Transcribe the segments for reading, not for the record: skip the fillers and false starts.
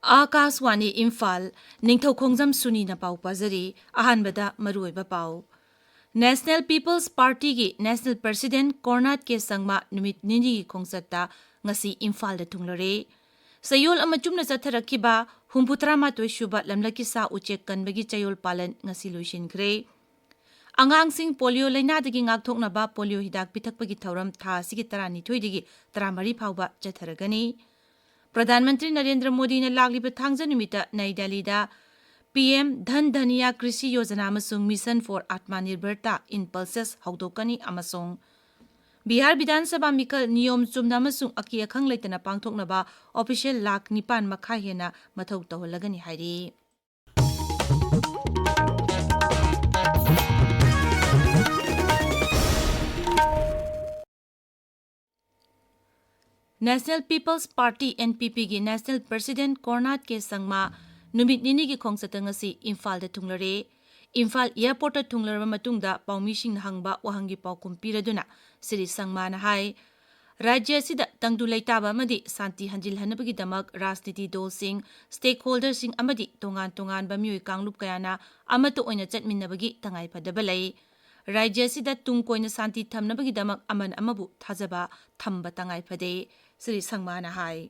Akaswani Imphal, Ninthoukhongjam Suni na pau pazari, ahanbada maruiba pau. National People's Party ki National President Cornat ke sangma numit nini ki khongsatta ngasi Imphal da thunglare. Sayol amachumna satharakiba humputra matoi shuba lamlaki sa uchek kanbagi chayol palan ngasi luishinkhre. Angangsing polio laina dagi ngakthoknaba polio hidak pithakpagi thauram tha sigi tarani thoidigi taramari phauba chatharagani. प्रधानमंत्री नरेंद्र मोदी ने लागलिब थांगजा नुमिता नई दिल्ली दा PM धन धनिया कृषि योजना अमसुंग mission for आत्मनिर्भरता इन pulses हौदोकनी अमसुंग Bihar विधानसभा मिकल नियम चुमना अमसुंग अकी अखंग लेतना पांगथोकनबा ऑफिशियल लाख निपान मखा हेना मथौ तहलगनी हाइरी National People's Party NPP की National President Cornat के संगमा नुमित निनी की खोंगसतंग असि इम्फाल दा थुंगलरे इम्फाल एयरपोर्ट दा थुंगलरबा मतुंगदा पाउमिसिंग हंगबा वहंगी पाउकुम पिरदुना श्री संगमाना हाय राज्य असिदा तंगदु लेताबा अमदि शांति हंजिलहनबगी दमक राजनीति दलसिंग स्टेक होल्डरसिंग अमदि तोंगान तोंगान बमियोय कांगलुप कयाना अमतो ओइना चटमिन्नबगी तंगाई फदबा लई राज्य असिदा तुंग कोइना शांति थमनबगी दमक अमन अमबु थाजबा थंबा तंगाई फदे Sri Sangmana Hai.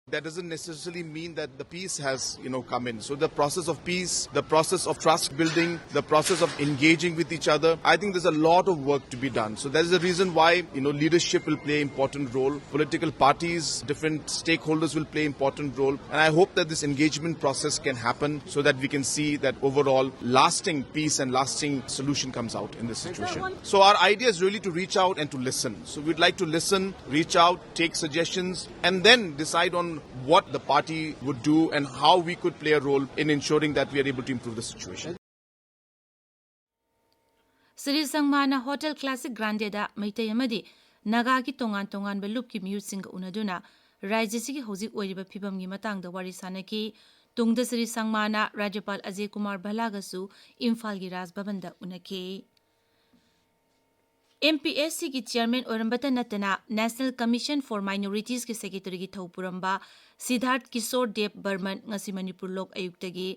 That doesn't necessarily mean that the peace has, come in. So the process of peace, the process of trust building, the process of engaging with each other, I think there's a lot of work to be done. So that is the reason why, leadership will play an important role. Political parties, different stakeholders will play an important role. And I hope that this engagement process can happen so that we can see that overall lasting peace and lasting solution comes out in this situation. So our idea is really to reach out and to listen. So we'd like to listen, reach out, take suggestions, and then decide on what the party would do and how we could play a role in ensuring that we are able to improve the situation. Sri Sangmana Hotel Classic Grande da Maitay Amadi, Naga ki tongan tongan belup ki musing unaduna, Rajasi ki hozik oiriba pibam gi matang da warisanaki, Tungda Sri Sangmana Rajapal Ajay Kumar Balagasu, Imphal gi Raz Babanda unaki. MPSC की chairman औरंबता नतना national commission for minorities के secretary की थौपुरंबा Siddharth Kishore Dev Barman ngasi Manipur लोक आयुक्तगी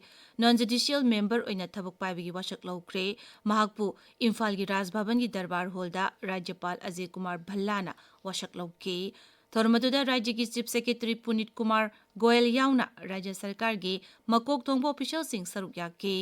non judicial member ओइना थबक पाइबगी वाशक लौख्रे महाकपु इम्फाल की राजभवन की दरबार हॉलदा राज्यपाल अजय कुमार भल्लाना वाशक लौखे थोरमदुदा राज्य की चीफ सेक्रेटरी पुनीत कुमार गोयल याउना राज्य सरकार की मकोक थोंगबो ऑफिशियल सिंह सरुक याके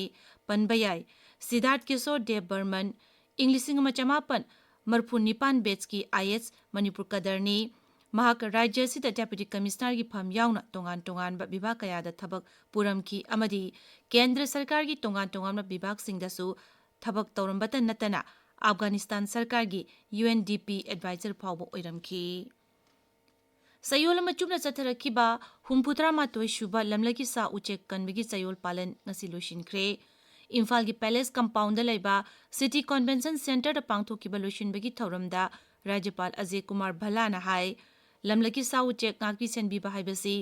पनबयाई सिद्धार्थ किशोर देव बर्मन इंग्लिशिंग मचमापन मरफू निपान बेच की IS मणिपुर कदरनी महाक राज्य सिदा डेप्यूटी कमिश्नर की फम याउना तोंगान तोंगान विभाग कयादा थबक पुरम की अमदी केंद्र सरकार की तोंगान तोंगान विभाग सिंगदसु थबक तौरंबता नतना अफगानिस्तान सरकार की UNDP एडवाइजर फावबो ओइरमखी सयोल मचुमना चथरखिबा हुमपुत्रा मातोय शुबा लमलकी सा उचेक कनबगी चयोल पालन ngasi लोशिनख्रे इम्फाल की पैलेस कंपाउंड लेबा सिटी कन्वेंशन सेंटर पांगथोकिबा लोशिनबगी थौरमदा राज्यपाल अजय कुमार भल्लाना हाय लमलकी साउ चेक ngakpi senbiba haibasi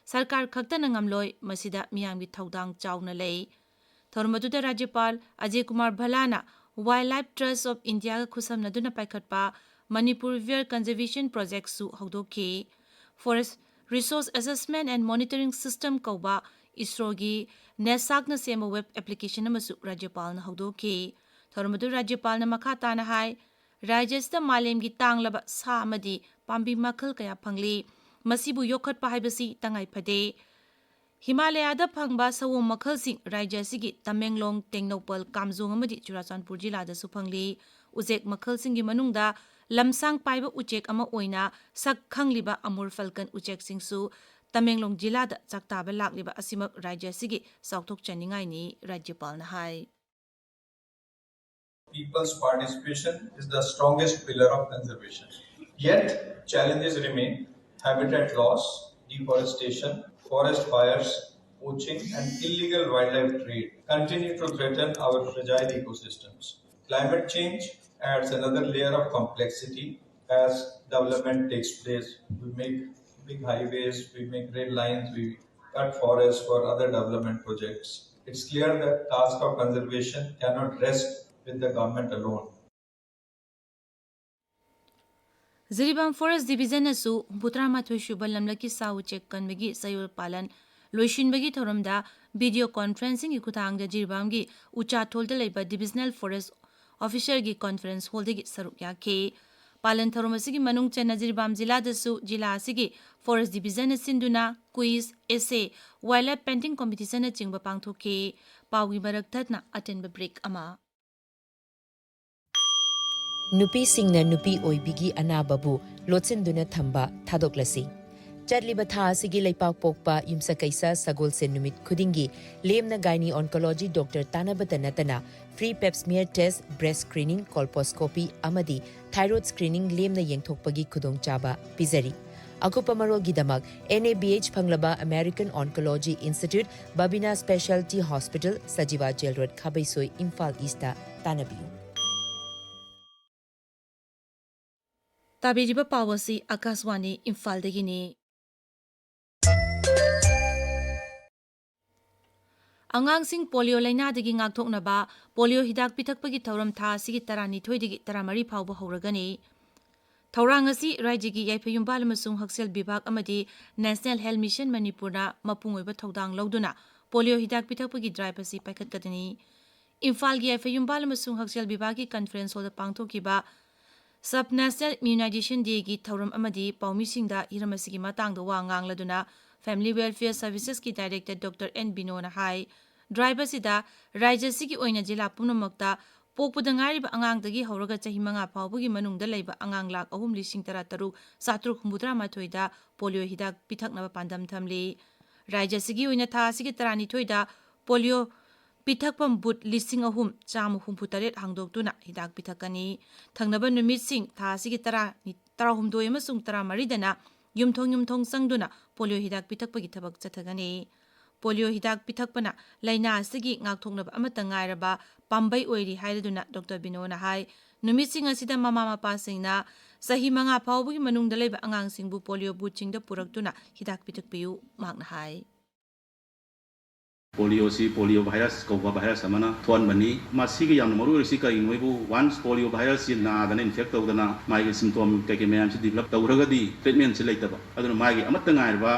सरकार खक्तना ngamloi masida miyamgi थौदांग चाउना लei थौरमदुदा राज्यपाल अजय कुमार भल्लाना wild life trust of India का खुसमनदुना पाइखटपा मणिपुर वेयर कंजर्वेशन प्रोजेक्ट सु हौदोके forest resource assessment and monitoring system कौबा इसरोगी नेसाकना सेम वेब एप्लीकेशन अमसु राज्यपाल हौदोके थौरमदु राज्यपाल मखा ताना हाय राज्यस्ता मालेमगी तांगलबा सा अमदी पांबी मखल कया फंगली मसीबु योखटपा हाइबसी तंगाई फदे हिमालयदा फंगबा सवो मखल सिंह राज्य सिगी तमेंगलोंग टेंगनोपल कामजोंग अमदी चुराचांदपुर जिलादा सुफंगली उजेक मखल सिंगी मनुंगदा लमसांग पाइबा उचेक अमा ओइना सक खंगलिबा अमूर फल्कन उचेक सिंगसु तमेंगलोंग जिलादा चक्ताबा लाकलिबा असिमक राज्य सिगी साउथोक चनिंगाइनी राज्यपाल हाय People's participation is the strongest pillar of conservation. Yet, challenges remain. Habitat loss, deforestation, forest fires, poaching, and illegal wildlife trade continue to threaten our fragile ecosystems. Climate change adds another layer of complexity as development takes place. We make big highways, we make rail lines, we cut forests for other development projects. It's clear that task of conservation cannot rest with the government alone. Jiribam Forest Division asu Putramathoi Suba lamlaki sau check kanbagi sayol palan loishinbagi thoramda video conferencing ki kuthangda Jiribam gi ucha tholda leiba Divisional Forest Officer gi conference hall gi saruk yakhe palan thoramasi gi manung chena Jiribam jila dasu jila asigi Forest Division asinduna quiz essay wildlife painting competition na chingba pangthoke pawi barak thatna attend break ama नुपीसिंगना नुपी ओइबिगी अनाबाबु लोचेंदुना थंबा थादोक्लसी चटलिबा था असिगी लेपाक पोकपा युमसा कैसा सगोल से नुमित खुदिंगी लेमना gynae oncology doctor तानाबता नतना free pap smear test breast screening colposcopy अमदी थायराइड स्क्रीनिंग लेमना येंथोकपगी खुदोंग चाबा पिजरी अकुपा मरोगिदमक NABH फंगलबा American oncology institute Babina specialty hospital Sajiwa jail road खाबैसोई इम्फाल ईस्टा तानाबियु ताबीजिबा पावसी आकाशवाणी इम्फाल दगिनी अंगांसिंग पोलियो लाइनादगी ngakthoknaba पोलियो हिदाक पिथकपगी थौरम था सिगी 12 दगी 13 फावबा हौरगनी थौरांग असि राज्यगी याइफयुम्बाल अमसुंग हक्सेल विभाग अमदी नेशनल हेल्थ मिशन मणिपुरना मपुंगोइबा थौदांग लौदुना पोलियो हिदाक पिथकपगी ड्राइव असि पाइखतगदनी इम्फाल गी याइफयुम्बाल अमसुंग हक्सेल विभाग की कॉन्फ्रेंस हॉल पांगथोकिबा सब नेशनल इम्यूनाइजेशन डे की थौरम अमदी पाउमिसिंगदा हिरमसिगी मतंगदा वा ngangladu फैमिली वेलफेयर सर्विसेस की डायरेक्टर डॉक्टर एन बिनोना हाई ड्राइव असिदा राज्य सिगी ओइना जिला पुनमक्ता पोकपद ngarib angang hauраga chahi manga phawbugi manungda leiba angang lak 3,13,763 da polio hidak pithaknaba pandam thamli rajya sigi oina tha sigi 12 da polio pithakpam but 3,368 hangdoktuna hidak pithakani thangnaba numit sing tha sigi 13 amasung 13 dana yumthong sangduna polio hidak pithakpagi thabak chathagani polio हिदाक पिथकपना लाइना असगी ngakthoknaba amata ngairaba pambai oiri haiduna Dr. Binona hai numising asida mama mapa singna sahi manga phawbugi manungda leiba angang singbu polio butchingda puraktuna hidak pithakpiu magna hai polio virus ko virus amana thon mani masigi yam maru risi kai noibu once polio virus na dana infect tawdana mai symptom kai kai mayam si develop tawragadi treatment si leitaba aduna mai amata ngairba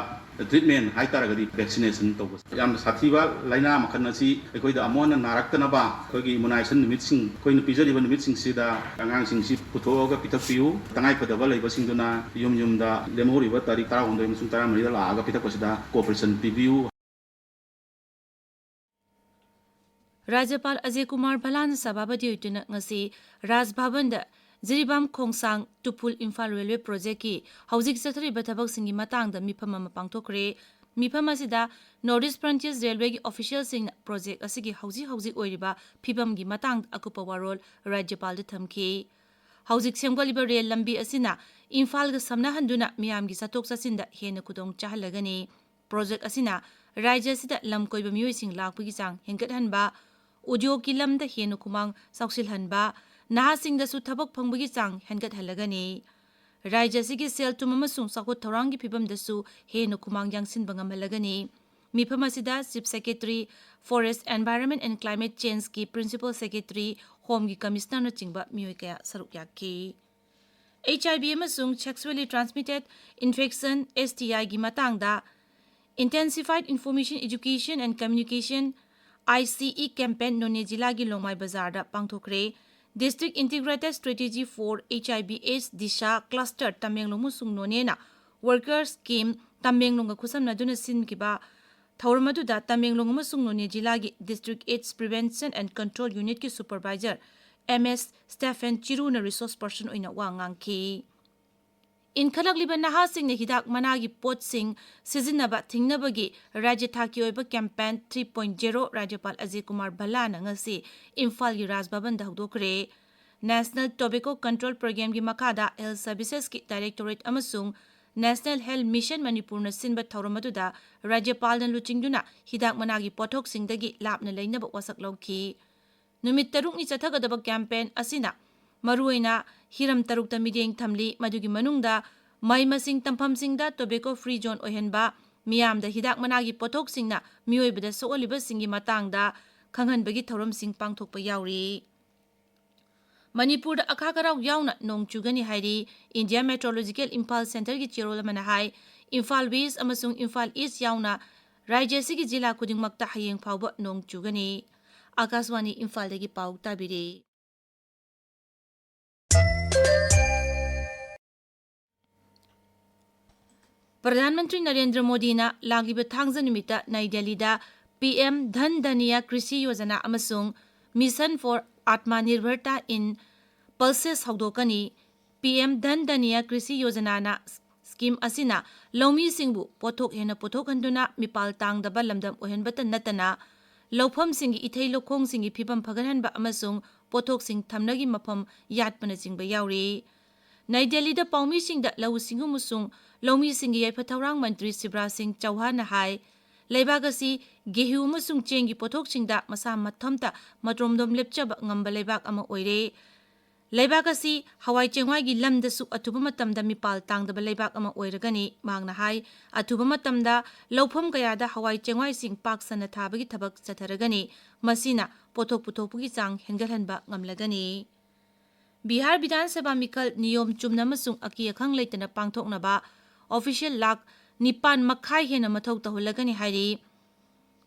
treatment hai taragadi vaccination tawba yam sathiba laina makhan si ekoida amona naraktanaba kogi immunization nimit sing koina pijariba nimit sing sida angang sing si puthoga pithakpiu tangai padaba leiba singduna yum da lemoriba tarik 19 musung 13 da laaga pithakpasida cooperation pibiu राज्यपाल अजय कुमार भलान सभापति होइतुना ngasi Raj Bhavan दा Jiribam Khongsang टुपुल Imphal railway project की हौजिक चथरिबा थबक सिंगी मतंग दा मिफम अमा पांगथोखरे मिफम असिदा north east frontiers railway की official सिंग project असिगी हौजिक ओइरिबा फिबम गी मतंग अकुपा वारोल राज्यपाल दा थमखी हौजिक सेमगलिबा रेल लंबी असिना इम्फाल गा समना हंदुना मियाम गी सतोक ससिंदा हेन कुदोंग चाहलगनी प्रोजेक्ट असिना राज्य असिदा लमकोइबा मियोइसिंग लाकपगी चांग हेंगतहनबा उद्योग की लमदा हेनु कुमांग साउसिलहनबा नाहासिंगदसु थबक फंगबगी चांग हेंगतहलगनी राज्य सिगी सेल तुम अमसुंग साखोत थौरांगी फिबमदसु हेनु कुमांग यांगसिनबा ngamhalagani मिफम असिदा chief secretary forest environment and climate change की प्रिंसिपल सेक्रेटरी होम की कमिश्नर न चिंगबा मियोय कया सरुक याकी HIV अमसुंग सेक्सुअली ट्रांसमिटेड इन्फेक्शन STI की मतंगदा intensified information education and communication ICE campaign None जिला की लोंगमाई बाजार दा पांगथोखरे district integrated strategy for HIV/AIDS Disha cluster Tamenglong मुसुंग नोनेना वर्कर्स स्कीम तमेंगलोंग खुसमनदुना सिनकिबा थौरमदुदा तमेंगलोंग मुसुंग नोने जिला की district AIDS prevention and control unit की सुपरवाइजर MS स्टेफन चिरुना रिसोर्स पर्सन ओइना वांगांगखी इनखलगलिबा नहासिंग हिदाक मनागी पोटसिंग सिजिनबा थिंगनबगी राज्य थाकी ओइबा कैंपेन 3.0 राज्यपाल अजय कुमार भल्लाना ngasi इम्फाल की राजभवन दा हौदोखरे नेशनल टोबैको कंट्रोल प्रोग्राम की मखादा हेल्थ सर्विसेज की डायरेक्टोरेट अमसुंग नेशनल हेल्थ मिशन मणिपुर न सिनबा थौरमदुदा राज्यपाल न लुचिंगदुना हिदाक मनागी पोथोक सिंगदगी लापना लेनबा वसक लौखी नुमित तरुकनी चथगदबा कैंपेन असिना मरुइना हिरम तरुकता मिडियंग थमली मदुगी मनुंगदा मै मसिंग तंफमसिंगदा टोबैको फ्री जोन ओहेनबा मियामदा हिदाक मनागी पोथोक सिंगना मियोइबदा सोलिबा सिंगी मतंगदा खंगहनबगी थौरम सिंग पांगथोकपा यावरी Manipur akha karau yauna nong chugani hairi India Meteorological Imphal Center gi chirol mana hai Imphal West amasung Imphal East yauna Rajya sigi jila kudingmakta hayeng phawba nong chugani. Akaswani Imphal dagi pau tabiri. प्रधानमंत्री नरेंद्र मोदी ना लागिब थांगजा निमित्ता नई दिल्ली दा PM धन धनिया कृषि योजना अमसुंग mission for आत्मनिर्भरता इन pulses हौदोकनी. PM धन धनिया कृषि योजना ना स्कीम असिना लौमी सिंगबु पोथोक हेना पोथोक हंदुना मिपाल तांगदबा लमदम ओहेनबत नतना लौफम सिंगी इथै लोखोंग सिंगी फिबम फगनहनबा अमसुंग पोथोक सिंग थमनगी मफम यातपना चिंगबा यावरी. नई दिल्ली दा पाउमी सिंगदा लौ सिंगु मुसुंग लौमी सिंगी याइफथौरांग मंत्री शिवराज सिंह चौहान हाय लेबागसी गेहू मुसुंग चेंगी पोथोक सिंगदा मसा मथमता मत्रोमदोम लेपचब ngamba लेबाग अमा ओइरे. लेबागसी हवाई चेंगवाई लमदसु अथुबा मतमदा मिपाल तांगदबा लेबाग अमा ओइरगनी मांगना हाय अथुबा मतमदा लौफम कयादा हवाई चेंगवाई सिंग पाक सन थाबगी थबक चथरगनी मसीना पोथोक पुथोकपुगी चांग हेंगलहनबा ngamlagani. बिहार विधानसभा मिखल नियम चुमना मसुंग अकी अखंग लेतना पांगथोकनबा ऑफिशियल लाख 9 मखाई हेना मथौ तहुलगनी हाइरी.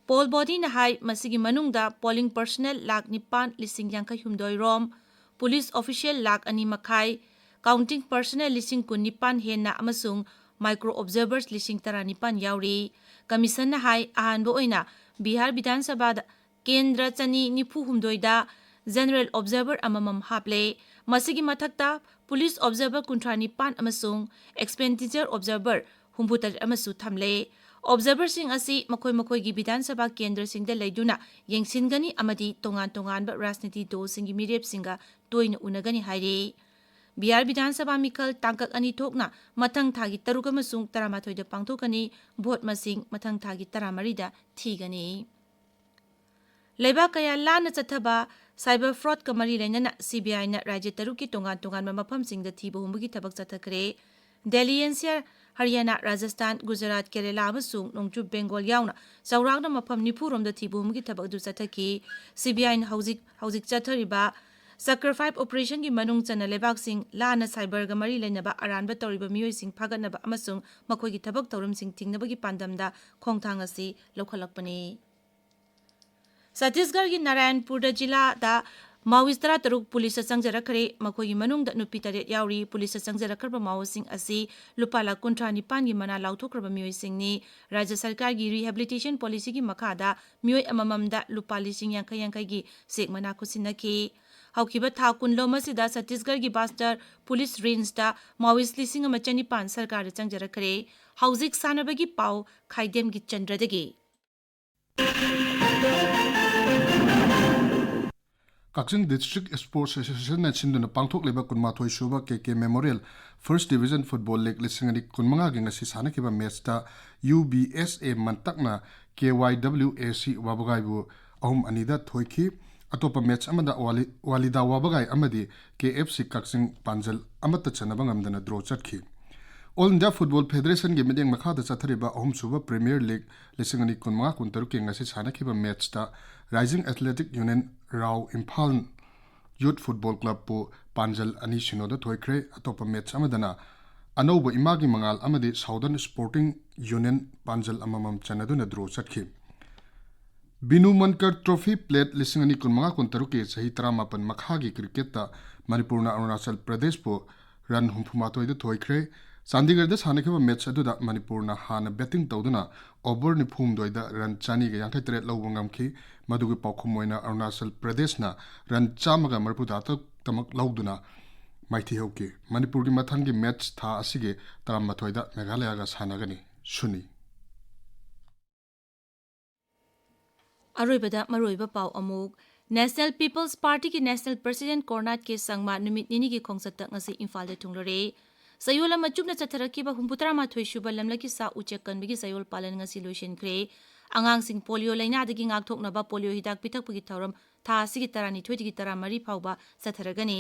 पोल बॉडी ना हाई मसिगी मनुंगदा पोलिंग पर्सनल लाख 9,000 रोम, पुलिस ऑफिशियल लाख 2 मखाई, काउंटिंग पर्सनल 19,000 हेना अमसुंग माइक्रो ऑब्जर्वर्स 19,000 यावरी. कमीशन ना हाई अहानबो ओइना बिहार विधानसभा केंद्र चनी 94 जनरल ऑब्जर्वर अममम हापले. मसिगी मथक्ता पुलिस ऑब्जर्वर 19 अमसुंग एक्सपेंडिचर ऑब्जर्वर 63 अमसु थमले. ऑब्जर्वर सिंह असी मखोय मखोयगी विधानसभा केंद्र सिंगदा लेदुना येंगसिनगनी अमदी तोंगान तोंगानबा राजनीति दल सिंगी मिरेप सिंगा तोयना उनगनी हाइरे. बिहार विधानसभा मिखल तांकक अनि थोकना मथंग थागी 3 अमसुंग 13 दा पांगथोकनी. भोट मसिंग मथंग थागी 13 दा थीगनी. लेबा कया लाना चथबा साइबर फ्रॉड का मरी लेना सीबीआई ना राज्य तरुक की तोंगान तोंगान मफम सिंग द थीब हुंबगी थबक चथखरे. दिल्ली एनसीआर हरियाणा राजस्थान गुजरात केरला अमसुंग नोंगचु बेंगोल यावना चौरागना मफम 9 रोम द थीब हुंबगी थबक दु चथकी. सीबीआई ना हौजिक चथरिबा सक्र 5 ऑपरेशन की मनुंग चना लेबाक सिंग लाना साइबर गा मरी लेनबा अरानबा तौरिबा मियोय सिंग फागनबा अमसुंग मखोयगी थबक तौरम सिंग थिंगनबगी पांदमदा खोंगथांग असि लौखलकपनी. छत्तीसगढ़ की नारायणपुर जिला दा माओइस्ट 13 पुलिस चंगजरखरे. मखोयगी मनुंग दा नुपी 3 यावरी. पुलिस चंगजरखरबा माओसिंग असि लुपा लाख 19 की मना लाउथोक्रबा मियोय सिंगनी. राज्य सरकार की रिहेबिलिटेशन पॉलिसी की मखादा मियोय अमममदा लुपा 50,000 की सेक मना खुसिनखी. हौखिबा था कुनलो मसिदा छत्तीसगढ़ की बास्टर पुलिस रेंज दा माओइस्ट 1,500 सरकार चंगजरखरे. हौजिक सानबगी पाव खाइदेम गीतचंद्रदगी. Kakching District Sports Association na sinduna pangthok leba kunmathoi suba KK Memorial First Division Football League lisingani kunmanga gi ngasi sanakiba match ta UBSA mantakna KYWAC wabagai bu ahum anida thoiki. Atopa match amada walida wabagai amadi KFC Kakching Panjal amata chanaba ngamdana draw chatkhi. All India Football Federation ge medeng makhada chathariba ahum suba Premier League lisingani kunmanga kuntaru ke ngasi sanakiba match ta Rising Athletic Union Rao Imphal Youth Football Club po Panjal ani sinoda thoikre. Atopa match amadana anoba imagi mangal amadi Southern Sporting Union Panjal amamam chanaduna draw chatkhi. Binu Mankar Trophy Plate lisingani kunmanga kuntaru ke sahi 38 makhagi cricket ta Manipur na Arunachal Pradesh po run humpumatoi da thoikre. Chandigarh da sanakhiba match aduda Manipur na hana batting tawduna over ni phumdoida run chani ga 53 lawba ngamkhi. Madugi paukhum Arunachal Pradesh na run chamaga marpuda tamak lawduna maithi hoki. Manipur gi mathangi match tha asige 38 da Meghalaya ga sanagani. Suni अरोइबदा मरोइबा पाव अमुक national peoples party की national president कोर्नाट के संगमा नुमित निनी की खोंगसत ngasi Imphal दे थुंगलरे. सयोल मचुबना चथरकीबा 63 सुबा लमलकी सा उचेक कनबगी सयोल पालन ngasi लोइसिनख्रे. आंगांसिंग polio लाइनादगी ngakthoknaba polio हिदाक पिथकपगी थौरम था सिगी 12 13 फाउबा चथरगनी.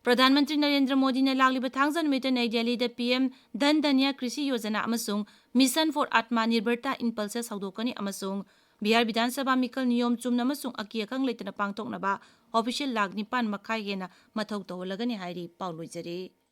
प्रधानमंत्री नरेंद्र मोदी ने लागलिबा थांगजन नुमित नई दिल्ली दा पीएम धन धनिया कृषि योजना अमसुंग मिशन फॉर आत्मनिर्भरता इन pulses हौदोकनी अमसुंग Bihar Vidhan Sabha Mikal Niyom Chumna amasung aki akang leitana pangthoknaba official lag 9 makhai hena mathau tawlagani hairi pauloi jare.